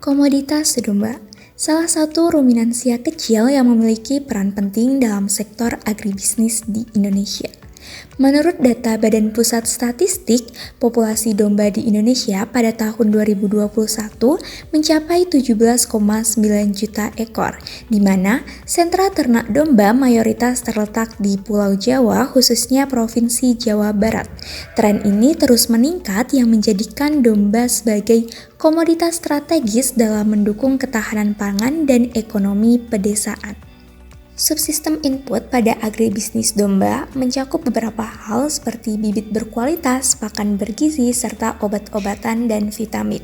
Komoditas domba, salah satu ruminansia kecil yang memiliki peran penting dalam sektor agribisnis di Indonesia. Menurut data Badan Pusat Statistik, populasi domba di Indonesia pada tahun 2021 mencapai 17,9 juta ekor, di mana sentra ternak domba mayoritas terletak di Pulau Jawa, khususnya Provinsi Jawa Barat. Tren ini terus meningkat yang menjadikan domba sebagai komoditas strategis dalam mendukung ketahanan pangan dan ekonomi pedesaan. Subsistem input pada agribisnis domba mencakup beberapa hal seperti bibit berkualitas, pakan bergizi, serta obat-obatan dan vitamin.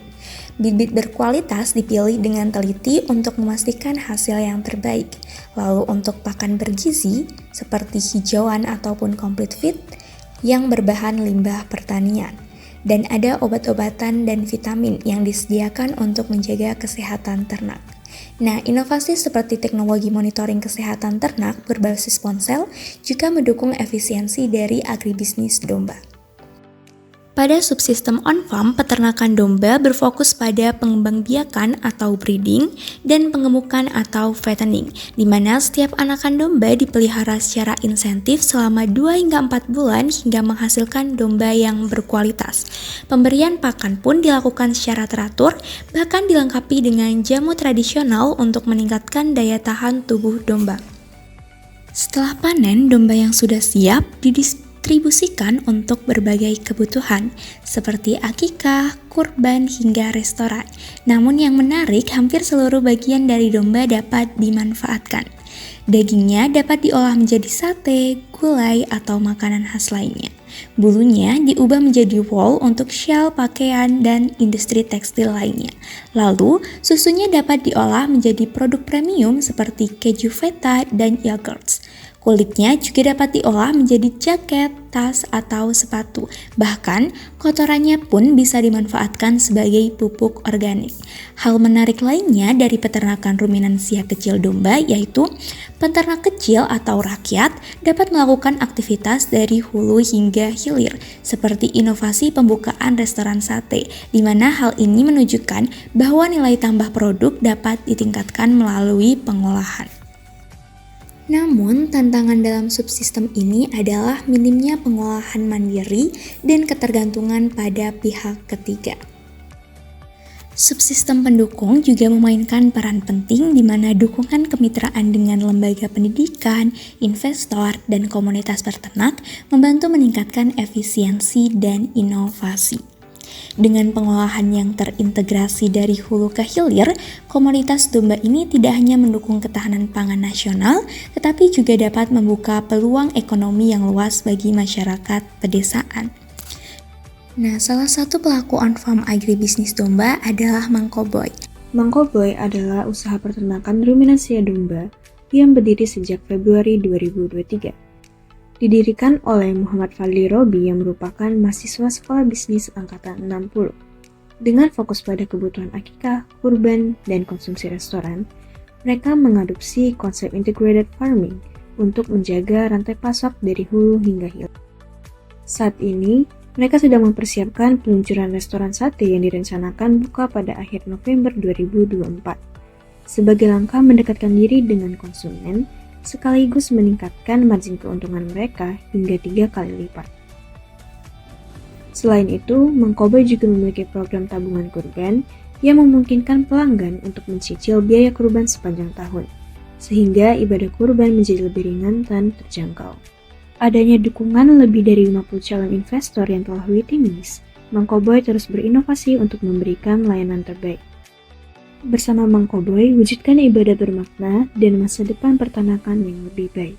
Bibit berkualitas dipilih dengan teliti untuk memastikan hasil yang terbaik. Lalu untuk pakan bergizi, seperti hijauan ataupun complete feed, yang berbahan limbah pertanian. Dan ada obat-obatan dan vitamin yang disediakan untuk menjaga kesehatan ternak. Nah, inovasi seperti teknologi monitoring kesehatan ternak berbasis ponsel juga mendukung efisiensi dari agribisnis domba. Pada subsistem on-farm, peternakan domba berfokus pada pengembangbiakan atau breeding dan pengemukan atau fattening, di mana setiap anakan domba dipelihara secara insentif selama 2 hingga 4 bulan hingga menghasilkan domba yang berkualitas. Pemberian pakan pun dilakukan secara teratur, bahkan dilengkapi dengan jamu tradisional untuk meningkatkan daya tahan tubuh domba. Setelah panen, domba yang sudah siap didistribusikan untuk berbagai kebutuhan, seperti akikah, kurban, hingga restoran. Namun yang menarik, hampir seluruh bagian dari domba dapat dimanfaatkan. Dagingnya dapat diolah menjadi sate, gulai, atau makanan khas lainnya. Bulunya diubah menjadi wool untuk syal, pakaian, dan industri tekstil lainnya. Lalu, susunya dapat diolah menjadi produk premium seperti keju feta dan yogurt. Kulitnya juga dapat diolah menjadi jaket, tas, atau sepatu. Bahkan, kotorannya pun bisa dimanfaatkan sebagai pupuk organik. Hal menarik lainnya dari peternakan ruminansia kecil domba yaitu peternak kecil atau rakyat dapat melakukan aktivitas dari hulu hingga hilir, seperti inovasi pembukaan restoran sate, di mana hal ini menunjukkan bahwa nilai tambah produk dapat ditingkatkan melalui pengolahan. Namun, tantangan dalam subsistem ini adalah minimnya pengolahan mandiri dan ketergantungan pada pihak ketiga. Subsistem pendukung juga memainkan peran penting di mana dukungan kemitraan dengan lembaga pendidikan, investor, dan komunitas peternak membantu meningkatkan efisiensi dan inovasi. Dengan pengolahan yang terintegrasi dari hulu ke hilir, komoditas domba ini tidak hanya mendukung ketahanan pangan nasional, tetapi juga dapat membuka peluang ekonomi yang luas bagi masyarakat pedesaan. Nah, salah satu pelaku on-farm agribisnis domba adalah Mang Koboy. Mang Koboy adalah usaha peternakan ruminansia domba yang berdiri sejak Februari 2023. Didirikan oleh Muhammad Fadli Robi yang merupakan mahasiswa sekolah bisnis angkatan 60. Dengan fokus pada kebutuhan akikah, kurban, dan konsumsi restoran, mereka mengadopsi konsep integrated farming untuk menjaga rantai pasok dari hulu hingga hilir. Saat ini, mereka sedang mempersiapkan peluncuran restoran sate yang direncanakan buka pada akhir November 2024. Sebagai langkah mendekatkan diri dengan konsumen, sekaligus meningkatkan margin keuntungan mereka hingga 3 kali lipat. Selain itu, Mang Koboy juga memiliki program tabungan kurban yang memungkinkan pelanggan untuk mencicil biaya kurban sepanjang tahun, sehingga ibadah kurban menjadi lebih ringan dan terjangkau. Adanya dukungan lebih dari 50 calon investor yang telah waiting list, Mang Koboy terus berinovasi untuk memberikan layanan terbaik. Bersama Mang Koboy, wujudkan ibadah bermakna dan masa depan peternakan yang lebih baik.